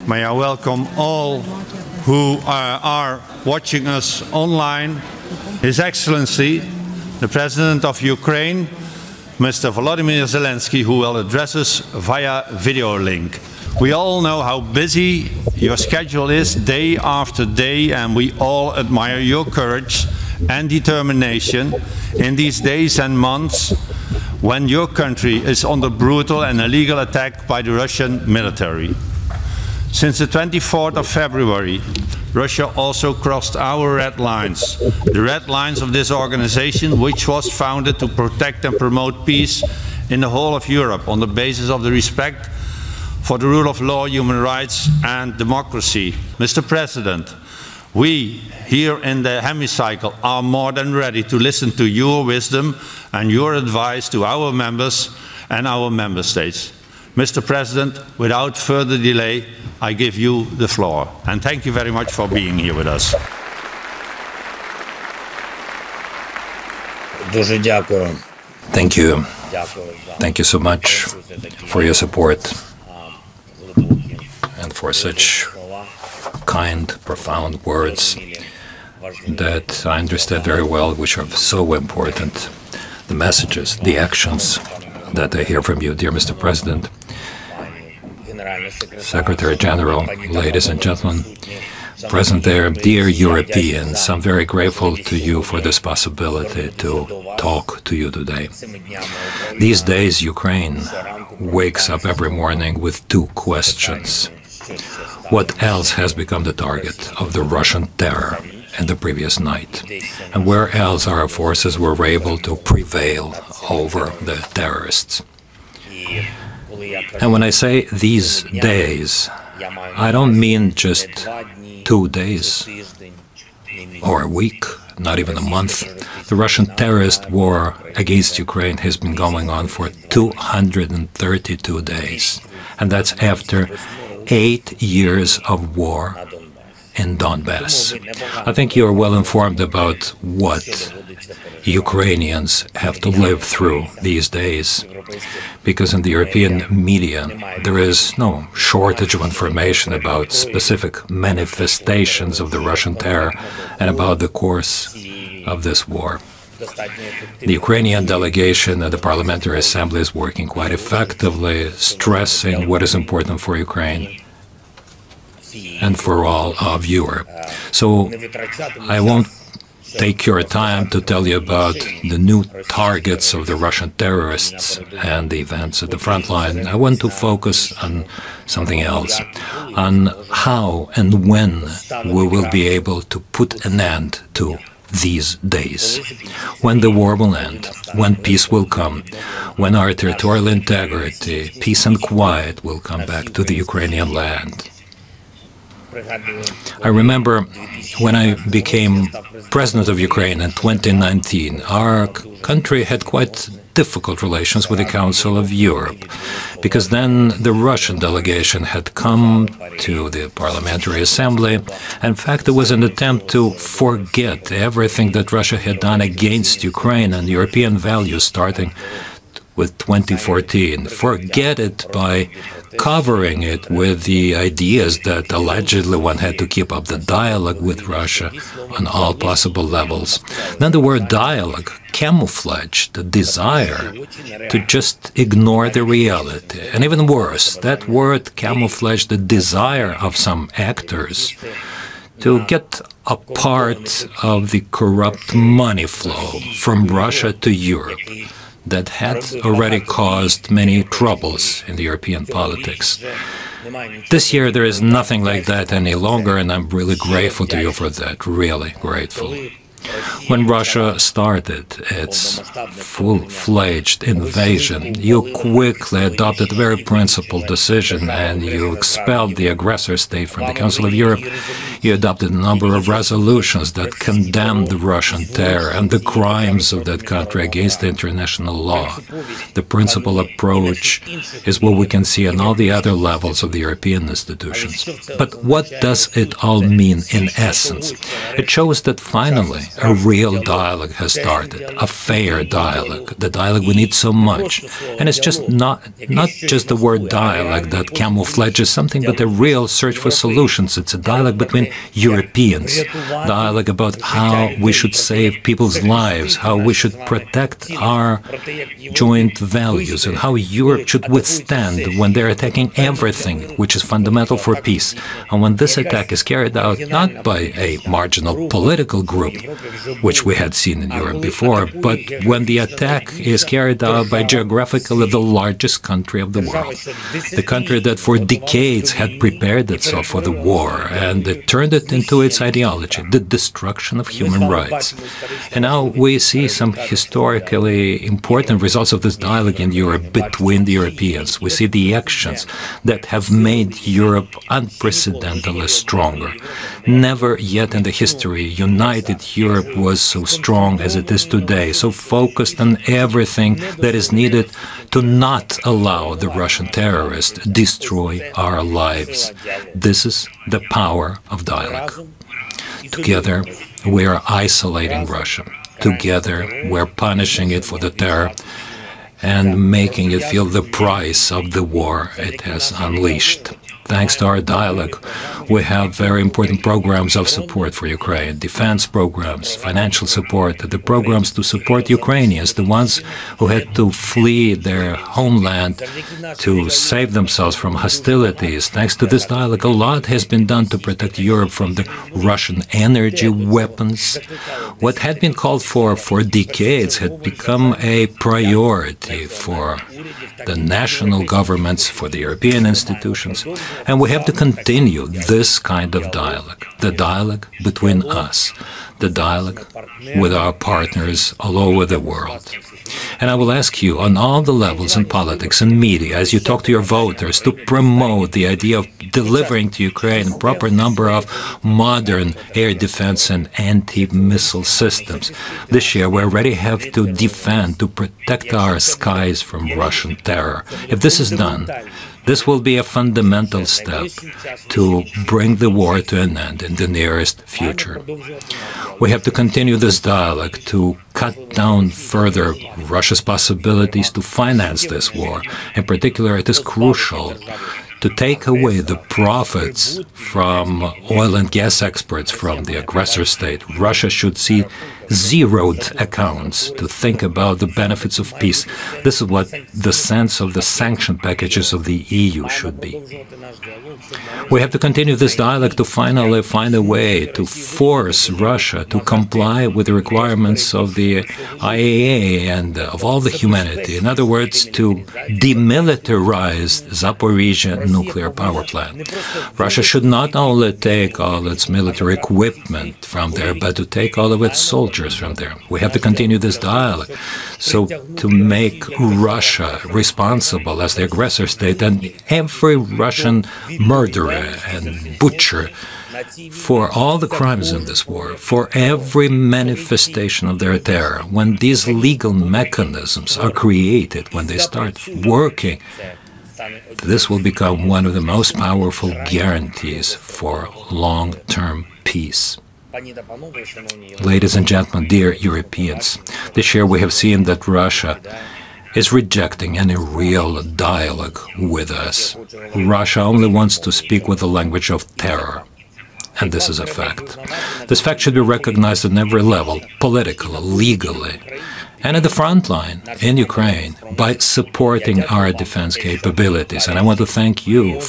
May I welcome all who are watching us online, His Excellency, the President of Ukraine, Mr. Volodymyr Zelenskyy, who will address us via video link. We all know how busy your schedule is day after day, and we all admire your courage and determination in these days and months when your country is under brutal and illegal attack by the Russian military. Since the 24th of February, Russia also crossed our red lines, the red lines of this organization, which was founded to protect and promote peace in the whole of Europe on the basis of the respect for the rule of law, human rights and democracy. Mr. President, we here in the hemicycle are more than ready to listen to your wisdom and your advice to our members and our member states. Mr. President, without further delay, I give you the floor. And thank you very much for being here with us. Thank you. Thank you so much for your support and for such kind, profound words that I understand very well, which are so important. The messages, the actions that I hear from you, dear Mr. President, Secretary General, ladies and gentlemen, present there, dear Europeans, I'm very grateful to you for this possibility to talk to you today. These days, Ukraine wakes up every morning with two questions. What else has become the target of the Russian terror in the previous night? And where else our forces were able to prevail over the terrorists? And when I say these days, I don't mean just 2 days or a week, not even a month. The Russian terrorist war against Ukraine has been going on for 232 days. And that's after 8 years of war in Donbass. I think you are well informed about what Ukrainians have to live through these days, because in the European media there is no shortage of information about specific manifestations of the Russian terror and about the course of this war. The Ukrainian delegation at the Parliamentary Assembly is working quite effectively, stressing what is important for Ukraine and for all of Europe. So I won't take your time to tell you about the new targets of the Russian terrorists and the events at the front line. I want to focus on something else, on how and when we will be able to put an end to these days, when the war will end, when peace will come, when our territorial integrity, peace and quiet will come back to the Ukrainian land. I remember when I became President of Ukraine in 2019, our country had quite difficult relations with the Council of Europe, because then the Russian delegation had come to the Parliamentary Assembly. In fact, there was an attempt to forget everything that Russia had done against Ukraine and European values starting with 2014. Forget it by covering it with the ideas that allegedly one had to keep up the dialogue with Russia on all possible levels. Then the word dialogue camouflaged the desire to just ignore the reality. And even worse, that word camouflaged the desire of some actors to get a part of the corrupt money flow from Russia to Europe that had already caused many troubles in the European politics. This year there is nothing like that any longer, and I'm really grateful to you for that, really grateful. When Russia started its full-fledged invasion, you quickly adopted a very principled decision and you expelled the aggressor state from the Council of Europe. You adopted a number of resolutions that condemned the Russian terror and the crimes of that country against international law. The principal approach is what we can see on all the other levels of the European institutions. But what does it all mean in essence? It shows that finally a real dialogue has started, a fair dialogue, the dialogue we need so much. And it's just not just the word dialogue that camouflages something, but a real search for solutions. It's a dialogue between Europeans, dialogue about how we should save people's lives, how we should protect our joint values, and how Europe should withstand when they're attacking everything which is fundamental for peace. And when this attack is carried out not by a marginal political group, which we had seen in Europe before, but when the attack is carried out by geographically the largest country of the world, the country that for decades had prepared itself for the war and it turned it into its ideology, the destruction of human rights. And now we see some historically important results of this dialogue in Europe between the Europeans. We see the actions that have made Europe unprecedentedly stronger. Never yet in the history united Europe was so strong as it is today, so focused on everything that is needed to not allow the Russian terrorists destroy our lives. This is the power of dialogue. Together, we are isolating Russia. Together, we're punishing it for the terror and making it feel the price of the war it has unleashed. Thanks to our dialogue, we have very important programs of support for Ukraine, defense programs, financial support, the programs to support Ukrainians, the ones who had to flee their homeland to save themselves from hostilities. Thanks to this dialogue, a lot has been done to protect Europe from the Russian energy weapons. What had been called for decades had become a priority for the national governments, for the European institutions. And we have to continue this kind of dialogue, the dialogue between us, the dialogue with our partners all over the world. And I will ask you on all the levels in politics and media, as you talk to your voters, to promote the idea of delivering to Ukraine a proper number of modern air defense and anti-missile systems. This year, we already have to defend, to protect our skies from Russian terror. If this is done, this will be a fundamental step to bring the war to an end in the nearest future. We have to continue this dialogue to cut down further Russia's possibilities to finance this war. In particular, it is crucial to take away the profits from oil and gas exports from the aggressor state. Russia should see zeroed accounts to think about the benefits of peace. This is what the sense of the sanction packages of the EU should be. We have to continue this dialogue to finally find a way to force Russia to comply with the requirements of the IAEA and of all the humanity. In other words, to demilitarize Zaporizhzhia nuclear power plant. Russia should not only take all its military equipment from there, but to take all of its soldiers from there. We have to continue this dialogue so to make Russia responsible as the aggressor state and every Russian murderer and butcher for all the crimes in this war, for every manifestation of their terror. When these legal mechanisms are created, when they start working, this will become one of the most powerful guarantees for long-term peace. Ladies and gentlemen, dear Europeans, this year we have seen that Russia is rejecting any real dialogue with us. Russia only wants to speak with the language of terror. And this is a fact. This fact should be recognized at every level, politically, legally, and at the front line in Ukraine by supporting our defense capabilities. And I want to thank you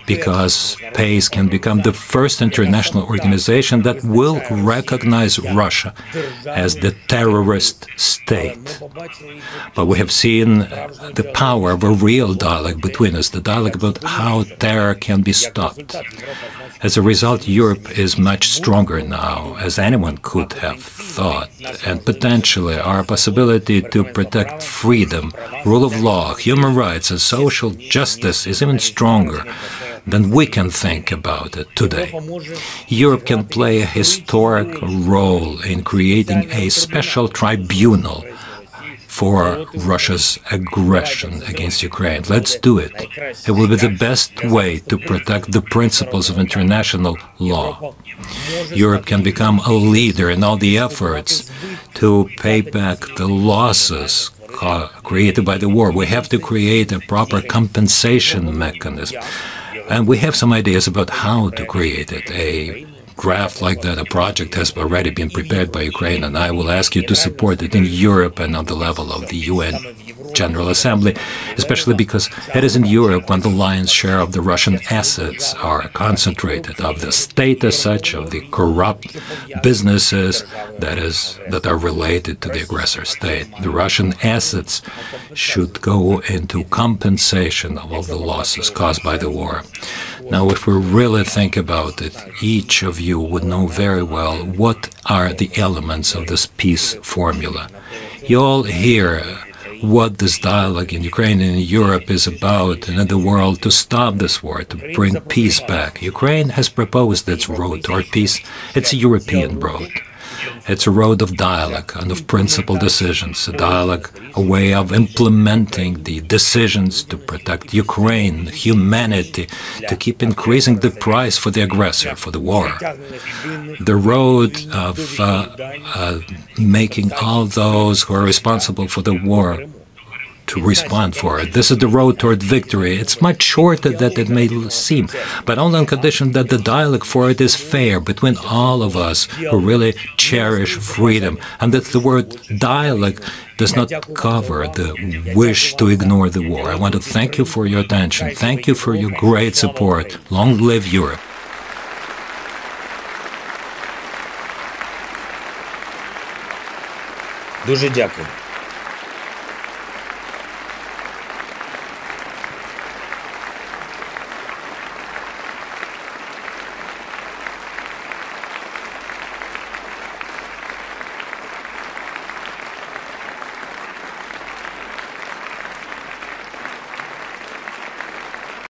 because PACE can become the first international organization that will recognize Russia as the terrorist state. But we have seen the power of a real dialogue between us, the dialogue about how terror can be stopped. As a result, Europe is much stronger now, as anyone could have thought, and potentially our possibility to protect freedom, rule of law, human rights, and social justice is even stronger. than we can think about it today. Europe can play a historic role in creating a special tribunal for Russia's aggression against Ukraine. Let's do it. It will be the best way to protect the principles of international law. Europe can become a leader in all the efforts to pay back the losses created by the war. We have to create a proper compensation mechanism. And we have some ideas about how to create it. A draft like that, a project has already been prepared by Ukraine, and I will ask you to support it in Europe and on the level of the UN General Assembly, especially because it is in Europe when the lion's share of the Russian assets are concentrated, of the state as such, of the corrupt businesses that are related to the aggressor state. The Russian assets should go into compensation of all the losses caused by the war. Now, if we really think about it, each of you would know very well what are the elements of this peace formula. You all hear what this dialogue in Ukraine and in Europe is about and in the world to stop this war, to bring peace back. Ukraine has proposed its road toward peace. It's a European road. It's a road of dialogue and of principled decisions, a dialogue, a way of implementing the decisions to protect Ukraine, humanity, to keep increasing the price for the aggressor, for the war. The road of making all those who are responsible for the war to respond for it. This is the road toward victory. It's much shorter than it may seem, but only on condition that the dialogue for it is fair between all of us who really cherish freedom, and that the word dialogue does not cover the wish to ignore the war. I want to thank you for your attention. Thank you for your great support. Long live Europe. Дуже дякую.